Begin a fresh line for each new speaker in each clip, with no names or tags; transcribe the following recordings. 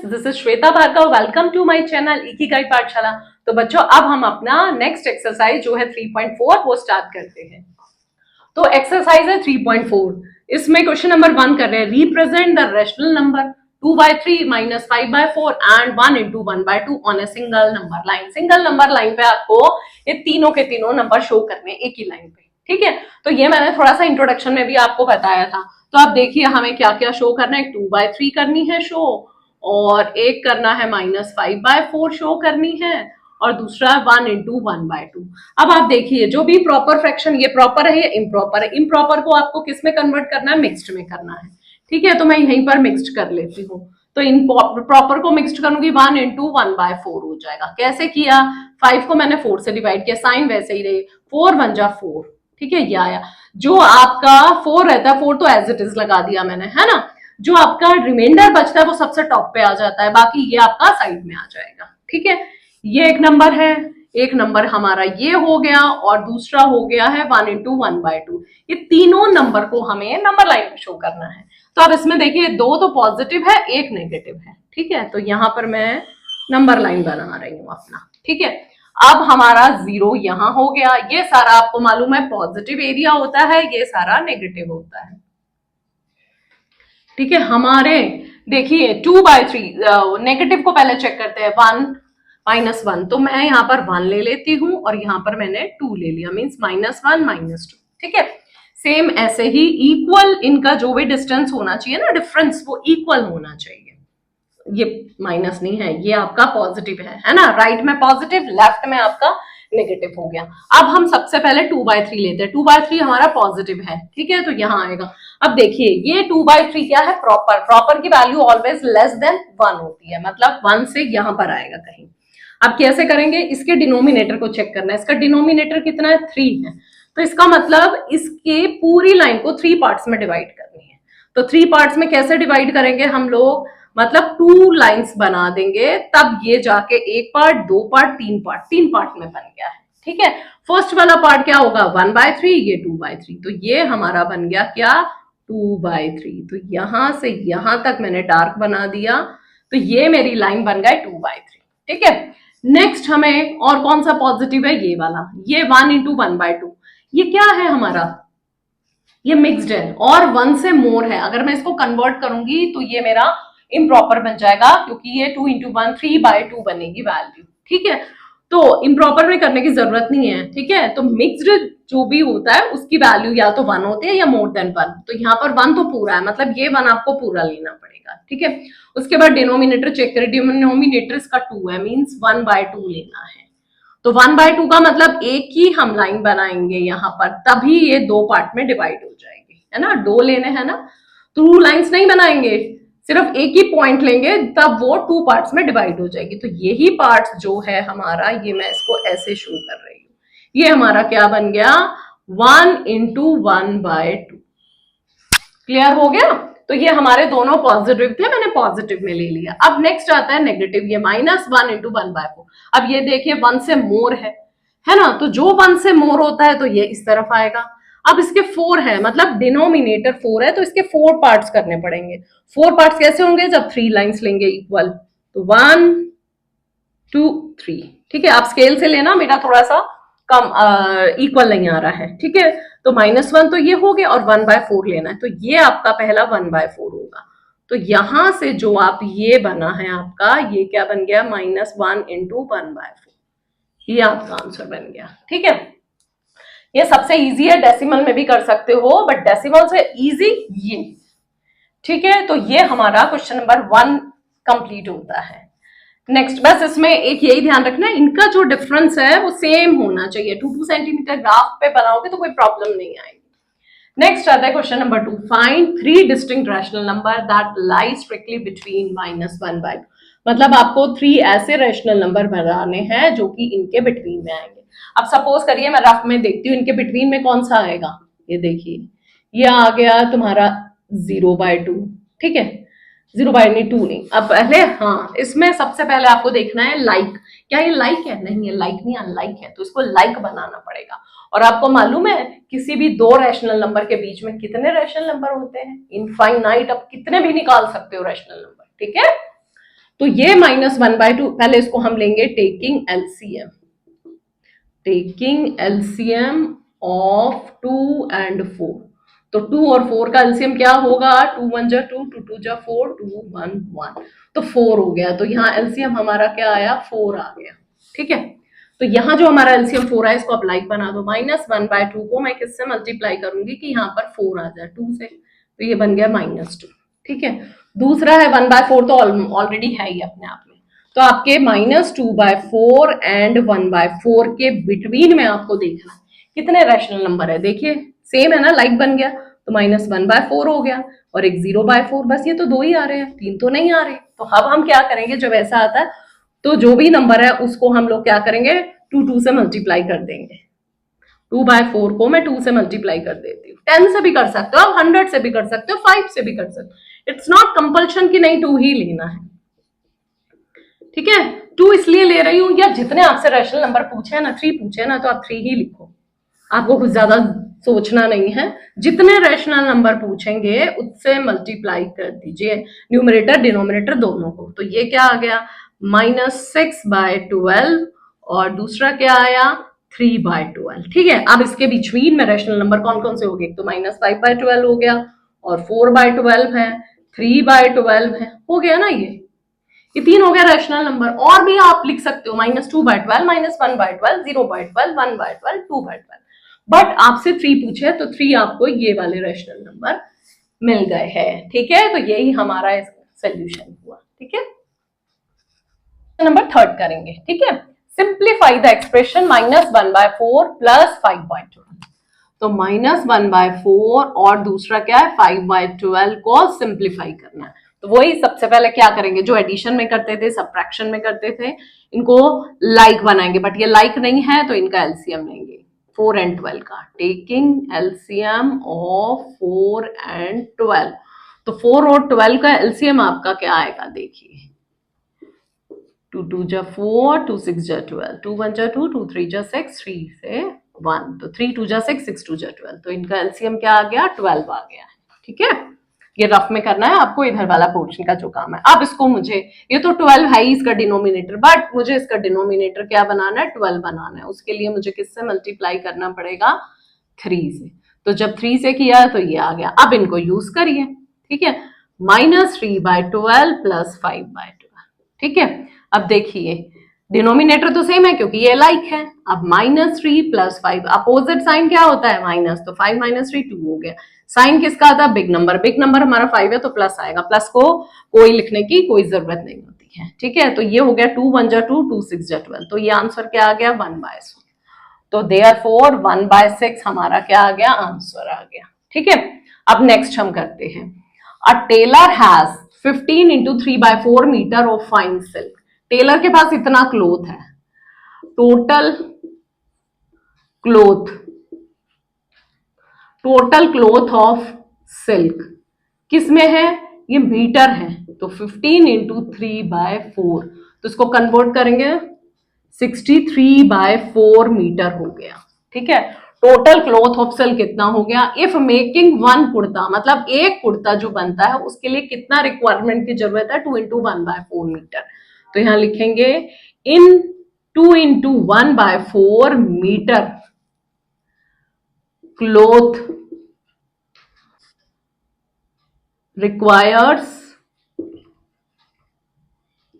This is Shweta Bhargav. Welcome to my channel Ikigai Pathshala. तो बच्चों अब हम अपना नेक्स्ट एक्सरसाइज जो है 3.4 वो स्टार्ट करते हैं। तो एक्सरसाइज है 3.4। इसमें क्वेश्चन नंबर 1 कर रहे हैं, represent the rational number 2/3 - 5/4 and 1 × 1/2 on a single number line. Single number line पे आपको ये तीनों के तीनों नंबर शो करने एक ही लाइन पे, ठीक है। तो ये मैंने थोड़ा सा इंट्रोडक्शन में भी आपको बताया था। तो आप देखिए हमें क्या क्या शो करना है। 2/3 करनी है शो, और एक करना है -5/4 शो करनी है, और दूसरा 1 × 1/2। अब आप देखिए जो भी प्रॉपर फ्रैक्शन, ये प्रॉपर है या इम्प्रॉपर है। इम्प्रॉपर को आपको किस में कन्वर्ट करना है, मिक्स्ड में करना है, ठीक है। तो मैं यहीं पर मिक्स्ड कर लेती हूँ। तो इन प्रॉपर को मिक्स्ड करूंगी, 1 × 1/4 हो जाएगा। कैसे किया, 5 को मैंने 4 से डिवाइड किया, साइन वैसे ही रहे, 4 × 1 = 4, ठीक है। ये आया। जो आपका 4 रहता है, 4 तो एज इट इज लगा दिया मैंने, है ना। जो आपका रिमाइंडर बचता है वो सबसे टॉप पे आ जाता है, बाकी ये आपका साइड में आ जाएगा, ठीक है। ये एक नंबर है, एक नंबर हमारा ये हो गया, और दूसरा हो गया है 1 × 1/2। ये तीनों नंबर को हमें नंबर लाइन में शो करना है। तो अब इसमें देखिए 2 तो पॉजिटिव है, एक नेगेटिव है, ठीक है। तो यहां पर मैं नंबर लाइन बना रही हूं अपना, ठीक है। अब हमारा 0 यहां हो गया। ये सारा आपको मालूम है पॉजिटिव एरिया होता है, ये सारा नेगेटिव होता है, ठीक है। हमारे देखिए 2/3 नेगेटिव को पहले चेक करते हैं, 1 - 1। तो मैं यहाँ पर 1 ले लेती हूँ, और यहाँ पर मैंने 2 ले लिया, मीन्स -1 - 2, ठीक है। सेम ऐसे ही इक्वल इनका जो भी डिस्टेंस होना चाहिए ना, डिफरेंस, वो इक्वल होना चाहिए। ये माइनस नहीं है, ये आपका पॉजिटिव है ना। राइट में पॉजिटिव, लेफ्ट में आपका नेगेटिव हो गया। अब हम सबसे पहले 2/3 लेते हैं। 2/3 हमारा पॉजिटिव है, ठीक है। तो यहां आएगा। अब देखिए ये 2/3 क्या है, प्रॉपर। प्रॉपर की वैल्यू ऑलवेज लेस देन 1 होती है, मतलब 1 से यहां पर आएगा कहीं। अब कैसे करेंगे, इसके डिनोमिनेटर को चेक करना है। इसका डिनोमिनेटर कितना है, 3 है। तो इसका मतलब इसके पूरी लाइन को 3 पार्ट्स में डिवाइड करनी है। तो 3 पार्ट्स में कैसे डिवाइड करेंगे हम लोग, मतलब 2 लाइंस बना देंगे, तब ये जाके 1 पार्ट, 2 पार्ट, 3 पार्ट में बन गया है, ठीक है। फर्स्ट वाला पार्ट क्या होगा, 1/3, ये 2/3। तो ये हमारा बन गया क्या, 2/3। तो यहां से यहां तक मैंने डार्क बना दिया, तो ये मेरी लाइन बन गई 2/3, ठीक है। नेक्स्ट हमें और कौन सा पॉजिटिव है, ये वाला, ये 1 × 1/2। ये क्या है हमारा, ये मिक्स्ड है और 1 से मोर है। अगर मैं इसको कन्वर्ट करूंगी तो ये मेरा इम्प्रॉपर बन जाएगा, क्योंकि ये 2 × 1 3/2 बनेगी वैल्यू, ठीक है। तो इम्प्रॉपर में करने की जरूरत नहीं है, ठीक है। तो मिक्स्ड जो भी होता है उसकी वैल्यू या तो 1 होती है या मोर देन 1। तो यहाँ पर 1 तो पूरा है, मतलब ये 1 आपको पूरा लेना पड़ेगा, ठीक है। उसके बाद डिनोमिनेटर चेक करें। डिनोमिनेटर इसका 2 है, मीन्स 1/2 लेना है। तो 1/2 का मतलब एक ही हम लाइन बनाएंगे यहाँ पर, तभी ये 2 पार्ट में डिवाइड हो जाएगी, है ना। 2 लेने हैं ना, 2 लाइंस नहीं बनाएंगे, सिर्फ एक ही पॉइंट लेंगे, तब वो 2 पार्ट्स में डिवाइड हो जाएगी। तो यही पार्ट जो है हमारा, ये मैं इसको ऐसे शो कर रही हूँ। ये हमारा क्या बन गया, 1 × 1/2। क्लियर हो गया। तो ये हमारे दोनों पॉजिटिव थे, मैंने पॉजिटिव में ले लिया। अब नेक्स्ट आता है नेगेटिव, ये -1 × 1/4। अब ये देखिए 1 से मोर है ना। तो जो 1 से मोर होता है तो ये इस तरफ आएगा। अब इसके 4 है, मतलब डिनोमिनेटर 4 है, तो इसके 4 पार्ट्स करने पड़ेंगे। 4 पार्ट्स कैसे होंगे, जब 3 लाइंस लेंगे इक्वल। तो 1 2 3, ठीक है। आप स्केल से लेना, मेरा थोड़ा सा कम इक्वल नहीं आ रहा है, ठीक है। तो -1 तो ये हो गया, और 1/4 लेना है, तो ये आपका पहला 1/4 होगा। तो यहां से जो आप ये बना है आपका, ये क्या बन गया, -1 × 1/4। ये आपका आंसर बन गया, ठीक है। ये सबसे इजी है, डेसिमल में भी कर सकते हो, बट डेसिमल से इजी ये, ठीक है। तो ये हमारा क्वेश्चन नंबर 1 कंप्लीट होता है। नेक्स्ट, बस इसमें एक यही ध्यान रखना है, इनका जो डिफरेंस है वो सेम होना चाहिए। 2 सेंटीमीटर ग्राफ पे बनाओगे तो कोई प्रॉब्लम नहीं आएगी। नेक्स्ट आता है question number 2, find 3 distinct rational number that lie strictly between -1/2। मतलब आपको 3 ऐसे रैशनल नंबर बनाने हैं जो कि इनके बिटवीन में आएंगे। अब सपोज करिए मैं रफ में देखती हूँ, इनके बिटवीन में कौन सा आएगा। ये देखिए, ये आ गया तुम्हारा 0/2, ठीक है। 0/2 नहीं। अब पहले, हाँ, इसमें सबसे पहले आपको देखना है लाइक। क्या ये लाइक है, नहीं, ये लाइक नहीं, अनलाइक है। तो इसको लाइक बनाना पड़ेगा। और आपको मालूम है किसी भी 2 रैशनल नंबर के बीच में कितने रैशनल नंबर होते हैं, इनफाइनाइट। अब कितने भी निकाल सकते हो रैशनल नंबर, ठीक है। तो ये -1/2, पहले इसको हम लेंगे taking LCM, taking LCM of 2 and 4। तो 2 और 4 का एलसीएम क्या होगा, 2 1 जा 2, 2 2 जा 4, 2 1 1, तो 4 हो गया। तो यहाँ एलसीएम हमारा क्या आया, 4 आ गया। ठीक है, तो यहाँ जो हमारा एलसीएम 4 है इसको आप लाइक बना दो। -1/2 को मैं किससे मल्टीप्लाई करूंगी कि यहाँ पर 4 आ जाए 2 से, तो ये बन गया -2। ठीक है, दूसरा है 1/4, तो ऑलरेडी है ही अपने आप में। तो आपके -2/4 एंड 1/4 के बिटवीन में आपको देखना कितने रैशनल नंबर है। देखिए सेम है ना, लाइक बन गया, तो -1/4 हो गया और एक 0/4, बस ये तो 2 ही आ रहे हैं, 3 तो नहीं आ रहे। तो अब हम क्या करेंगे, जब ऐसा आता है तो जो भी नंबर है उसको हम लोग क्या करेंगे, 2 से मल्टीप्लाई कर देंगे। 2/4 को मैं 2 से मल्टीप्लाई कर देती हूँ। 10 से भी कर सकते हो आप, 100 से भी कर सकते हो, 5 से भी कर सकते हो। इट्स नॉट कंपल्शन कि नहीं 2 ही लेना है। ठीक है, 2 इसलिए ले रही हूं, या जितने आपसे रैशनल नंबर पूछे हैं ना, 3 पूछे हैं ना, तो आप 3 ही लिखो, आपको कुछ ज्यादा सोचना नहीं है। जितने रैशनल नंबर पूछेंगे उससे मल्टीप्लाई कर दीजिए, न्यूमरेटर डिनोमिनेटर दोनों को। तो ये क्या आ गया, -6/12 और दूसरा क्या आया, 3/12। ठीक है, अब इसके बीचवीन में रैशनल नंबर कौन कौन से हो गए, तो -5/12 हो गया और 4/12 है, 3/12 है, हो गया ना। ये 3 हो गया रैशनल नंबर। और भी आप लिख सकते हो, -2/12, -1/12, 0/12, 1/12, 2/12, बट आपसे 3 पूछे तो 3 आपको ये वाले रैशनल नंबर मिल गए हैं। ठीक है, तो यही हमारा सोल्यूशन हुआ। ठीक है, नंबर 3 करेंगे। ठीक है, सिंप्लीफाई द एक्सप्रेशन -1/4 + 5/12। तो -1/4 और दूसरा क्या है, 5/12 को सिंप्लीफाई करना है। तो वही सबसे पहले क्या करेंगे, जो एडिशन में करते थे, सब्ट्रैक्शन में करते थे, इनको लाइक बनाएंगे, बट ये लाइक नहीं है तो इनका एलसीएम लेंगे 4 and 12 का, टेकिंग एलसीएम ऑफ 4 and 12। तो 4 और 12 का एलसीएम आपका क्या आएगा, देखिए 2 2 जा 4, 2 6 जा 12, 2 1 जा 2, 2 3 जा 6, 3 से 1, तो 3 2 जा 6, 6 2 जा 12, तो इनका एलसीएम क्या आ गया, 12 आ गया है। ठीक है, ये रफ में करना है आपको, इधर वाला पोर्शन का जो काम है। अब इसको मुझे, ये तो 12 है ही इसका डिनोमिनेटर, बट मुझे इसका डिनोमिनेटर क्या बनाना है, 12 बनाना है। उसके लिए मुझे किससे मल्टीप्लाई करना पड़ेगा, 3 से। तो जब 3 से किया तो ये आ गया। अब इनको यूज करिए। ठीक है, -3/12 + 5/12। ठीक है, अब देखिए डिनोमिनेटर तो सेम है क्योंकि ये लाइक है। अब -3 + 5, अपोजिट साइन क्या होता है, माइनस, तो 5 - 3 2 हो गया। साइन किसका आता है, बिग नंबर, बिग नंबर हमारा 5 है तो प्लस आएगा, प्लस को कोई लिखने की कोई जरूरत नहीं होती है। ठीक है, तो ये हो गया 2 1 जा 2, 2 6 जा 12, तो ये आंसर क्या आ गया, 1/6। तो देयरफॉर 1/6 हमारा क्या आ गया, आंसर आ गया। ठीक है, अब नेक्स्ट हम करते हैं, a tailor has 15 × 3/4 metre of fine silk. Tailor के पास इतना क्लोथ है, टोटल क्लोथ ऑफ सिल्क किसमें है, ये मीटर है, तो 15 × 3/4, तो इसको कन्वर्ट करेंगे 63/4 मीटर हो गया। ठीक है, टोटल क्लॉथ ऑफ सिल्क कितना हो गया, इफ मेकिंग 1 कुर्ता, मतलब एक कुर्ता जो बनता है उसके लिए कितना रिक्वायरमेंट की जरूरत है, 2 × 1/4 मीटर। तो यहां लिखेंगे in 2 × 1/4 metre cloth requires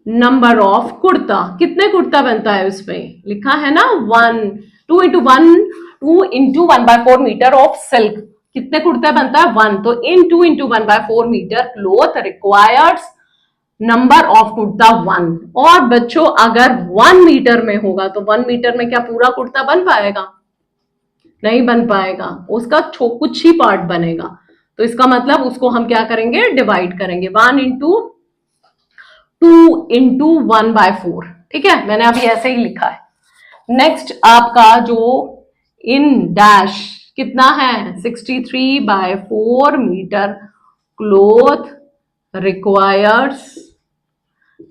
number of kurta. कितने कुर्ता बनता है उसमें लिखा है ना 1, 2 × 1/4 मीटर ऑफ सिल्क, कितने कुर्ता बनता है 1, तो in 2 × 1/4 metre cloth requires number of kurta 1। और बच्चों अगर 1 मीटर में होगा तो 1 मीटर में क्या पूरा कुर्ता बन पाएगा, नहीं बन पाएगा, उसका कुछ ही पार्ट बनेगा। तो इसका मतलब उसको हम क्या करेंगे, डिवाइड करेंगे, 1 × 2 × 1/4। ठीक है, मैंने अभी ऐसे ही लिखा है। नेक्स्ट आपका जो इन डैश कितना है, 63/4 metre cloth requires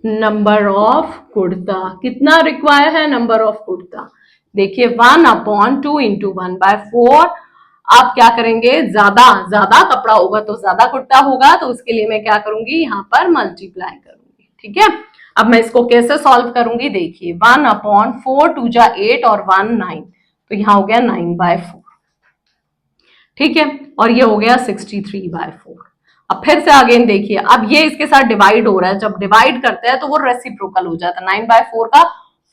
number of kurta. कितना रिक्वायर है नंबर ऑफ कुर्ता, देखिए 1/2 × 1/4। आप क्या करेंगे, ज्यादा कपड़ा होगा तो ज्यादा कुर्ता होगा, तो उसके लिए मैं क्या करूंगी, यहां पर मल्टीप्लाई करूंगी। ठीक है, अब मैं इसको कैसे सॉल्व करूंगी, देखिए 1/4, 2 जा 8 और 1 9, तो यहां हो गया 9/4, ठीक है, और ये हो गया 63/4। अब फिर से अगेन देखिए, अब ये इसके साथ डिवाइड हो रहा है, जब डिवाइड करते हैं तो वो रेसिप्रोकल हो जाता है, 9/4 का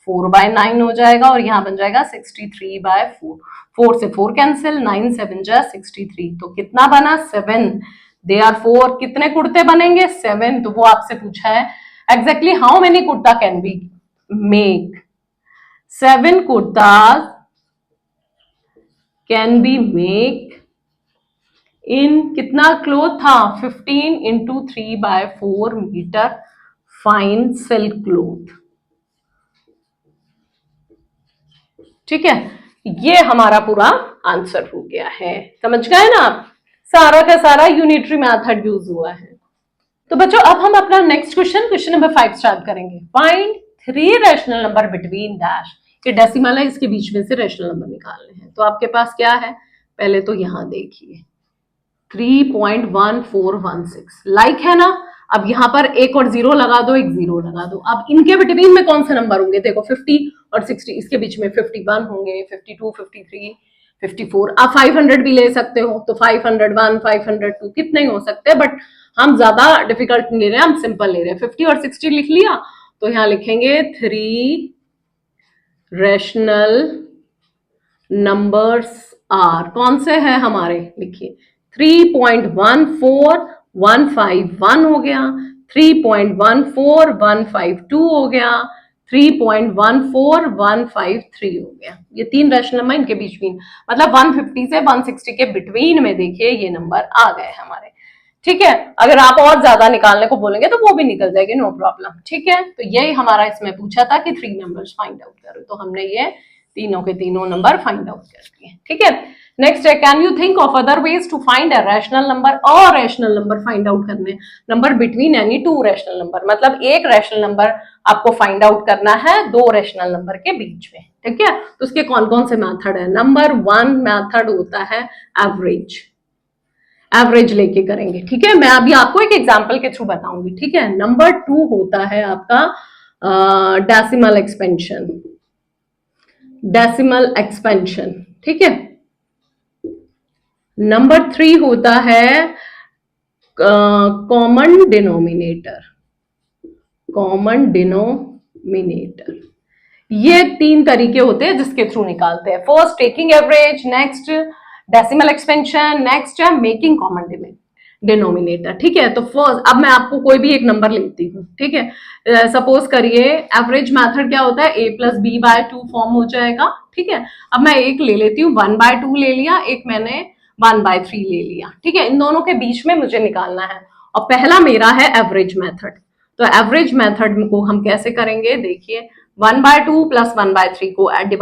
4/9 हो जाएगा और यहां बन जाएगा 63/4। 4 से 4 कैंसिल, 9 7 जा 63, तो कितना बना 7। दे आर 4, कितने कुर्ते बनेंगे 7। तो वो आपसे पूछा है exactly how many kurta can be make, 7 kurtas can be make in कितना क्लोथ था 15 into 3/4 metre fine silk cloth, ठीक है। ये हमारा पूरा आंसर हो गया है, समझ गए ना आप, सारा का सारा यूनिटरी मेथड यूज हुआ है। तो बच्चों अब हम अपना नेक्स्ट क्वेश्चन नंबर 5 स्टार्ट करेंगे। Find 3 rational number between dash, ये डेसिमल है, इसके बीच में से रैशनल नंबर निकालने हैं। तो आपके पास क्या है, पहले तो यहां देखिए 3.1416 लाइक है ना। अब यहां पर एक और जीरो लगा दो, एक जीरो लगा दो। अब इनके बिटवीन में कौन से नंबर होंगे, देखो 50 और 60, इसके बीच में 51 होंगे, 52, 53, 54। आप 500 भी ले सकते हो, तो 501, 502 कितने ही हो सकते हैं, बट हम ज्यादा डिफिकल्ट नहीं ले रहे हैं, हम सिंपल ले रहे हैं। 50 और 60 लिख लिया, तो यहां लिखेंगे 3 रैशनल नंबर्स आर, कौन से हैं हमारे, लिखिए 3.14151 हो गया, 3.14152 हो गया, 3.14153 हो गया। ये 3 रैशनल नंबर, इनके बीच में मतलब 150 से 160 के बिटवीन में देखिए ये नंबर आ गए हमारे, ठीक है। अगर आप और ज्यादा निकालने को बोलेंगे तो वो भी निकल जाएगी, नो प्रॉब्लम, ठीक है। तो यही हमारा इसमें पूछा था कि 3 नंबर्स फाइंड आउट करो, तो हमने ये तीनों के तीनों नंबर फाइंड आउट कर दिए, ठीक है। नेक्स्ट है, can you think of other ways to find a rational number, और रैशनल नंबर फाइंड आउट करने, number between any 2 rational number, मतलब एक रैशनल नंबर आपको फाइंड आउट करना है 2 रैशनल नंबर के बीच में, ठीक है। तो उसके कौन कौन से मेथड है, नंबर 1 मेथड होता है एवरेज, एवरेज लेके करेंगे, ठीक है। मैं अभी आपको एक एग्जांपल के थ्रू बताऊंगी, ठीक है। नंबर 2 होता है आपका डेसिमल एक्सपेंशन, डेसिमल एक्सपेंशन, ठीक है। नंबर 3 होता है कॉमन डिनोमिनेटर, कॉमन डिनोमिनेटर। ये 3 तरीके होते हैं जिसके थ्रू निकालते हैं, first taking average, next decimal expansion, next है मेकिंग कॉमन डिनोमिनेटर, ठीक है। तो फर्स्ट अब मैं आपको कोई भी एक नंबर लेती हूँ, ठीक है। सपोज करिए एवरेज मेथड क्या होता है, a+b/2 फॉर्म हो जाएगा, ठीक है। अब मैं एक ले लेती हूँ, 1/2 ले लिया, एक मैंने 1/3 ले लिया, ठीक है। इन दोनों के बीच में मुझे निकालना है, और पहला मेरा है एवरेज मेथड। तो एवरेज मेथड को हम कैसे करेंगे, देखिए 1/2 + 1/3 को ऐड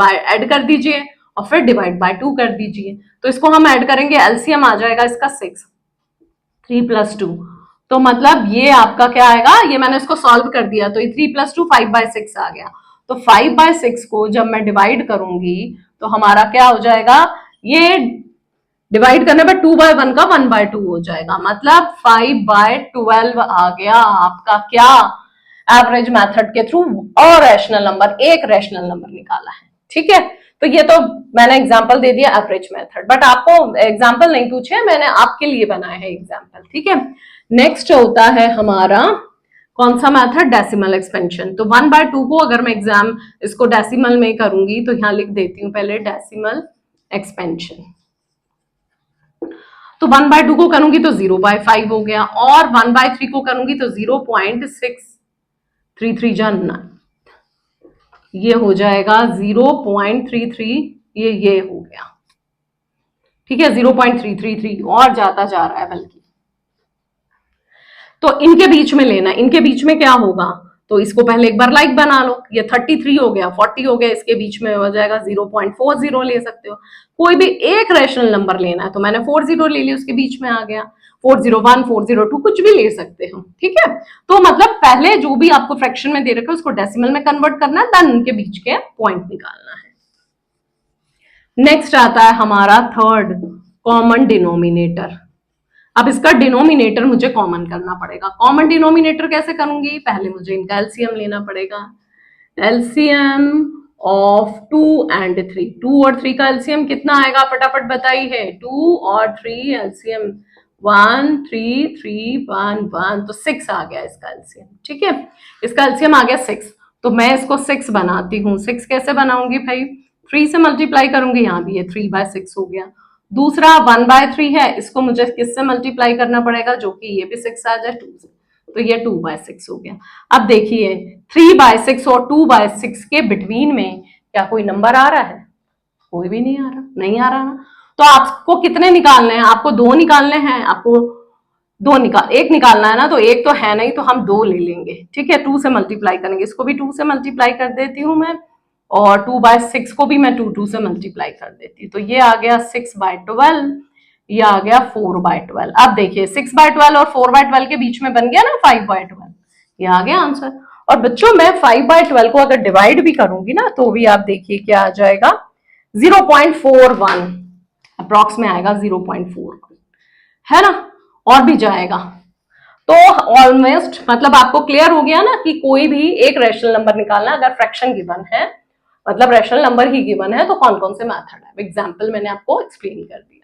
कर दीजिए और फिर डिवाइड बाय 2 कर दीजिए। तो इसको हम ऐड करेंगे, एलसीएम आ जाएगा इसका 6, 3 + 2, तो मतलब ये आपका क्या आएगा, ये मैंने इसको सॉल्व कर दिया, तो ये 3 + 2 5/6 आ गया। तो 5/6 को जब मैं डिवाइड करूंगी तो हमारा क्या हो जाएगा, ये डिवाइड करने पर 2/1 का 1/2 हो जाएगा, मतलब 5/12 आ गया आपका क्या, एवरेज मेथड के थ्रू और रैशनल नंबर, एक रैशनल नंबर निकाला है, ठीक है। तो ये तो मैंने एग्जांपल दे दिया एवरेज मेथड, बट आपको एग्जांपल नहीं पूछे, मैंने आपके लिए बनाया है एग्जांपल, ठीक है। नेक्स्ट होता है हमारा कौन सा मेथड, डेसिमल एक्सपेंशन। तो 1/2 को अगर मैं इसको डेसिमल में करूंगी तो यहां लिख देती हूँ पहले डेसिमल एक्सपेंशन। तो 1/2 को करूंगी तो 0/5 हो गया, और 1/3 को करूंगी तो 0.633 जा 9, ये हो जाएगा 0.33, ये हो गया, ठीक है, 0.333 और जाता जा रहा है बल्कि। तो इनके बीच में लेना, इनके बीच में क्या होगा, तो इसको पहले एक बार लाइक बना लो, ये 33 हो गया, 40 हो गया, इसके बीच में हो जाएगा 0.40 ले सकते हो। कोई भी एक रैशनल नंबर लेना है, तो मैंने 40 ले लिया, उसके बीच में आ गया, 401, 402 कुछ भी ले सकते हो, ठीक है। तो मतलब पहले जो भी आपको फ्रैक्शन में दे रखा है उसको डेसिमल में कन्वर्ट करना है, देन उनके बीच के पॉइंट निकालना है। नेक्स्ट आता है हमारा थर्ड, कॉमन डिनोमिनेटर। अब इसका डिनोमिनेटर मुझे कॉमन करना पड़ेगा। कॉमन डिनोमिनेटर कैसे करूंगी, पहले मुझे इनका एलसीएम लेना पड़ेगा। एलसीएम ऑफ 2 एंड 3, 2 और 3 का एलसीएम कितना आएगा फटाफट बताइए। 2 और 3 एलसीएम 1 3 3 1 1, तो 6 आ गया इसका एलसीएम। ठीक है, इसका एलसीएम आ गया 6। तो मैं इसको 6 बनाती हूँ। 6 कैसे बनाऊंगी भाई, 3 से मल्टीप्लाई करूंगी, यहाँ भी ये 3/6 हो गया। दूसरा 1/3 है, इसको मुझे किससे मल्टीप्लाई करना पड़ेगा, जो कि ये भी 6 आ जाए 2 से, तो ये 2/6 हो गया। अब देखिए 3/6 और 2/6 के बिटवीन में क्या कोई नंबर आ रहा है, कोई भी नहीं आ रहा, नहीं आ रहा ना। तो आपको कितने निकालने हैं, आपको 2 निकालने हैं, आपको एक निकालना है ना, तो एक तो है नहीं, तो हम 2 ले लेंगे। ठीक है, 2 से मल्टीप्लाई करेंगे, इसको भी 2 से मल्टीप्लाई कर देती हूँ मैं, और 2/6 को भी मैं 2 से मल्टीप्लाई कर देती हूँ। तो ये आ गया 6/12, ये आ गया 4/12। अब देखिए 6/12 और 4/12 के बीच में बन गया ना 5/12, ये आ गया आंसर। और बच्चों मैं 5/12 को अगर डिवाइड भी करूंगी ना, तो भी आप देखिए क्या आ जाएगा, 0.41 अप्रॉक्स में आएगा, 0.41 है ना, और भी जाएगा। तो ऑलमोस्ट मतलब आपको क्लियर हो गया ना कि कोई भी एक रैशनल नंबर निकालना, अगर फ्रैक्शन गिवन है, मतलब रैशनल नंबर ही गिवन है, तो कौन कौन से मेथड है। एग्जाम्पल मैंने आपको एक्सप्लेन कर दिया।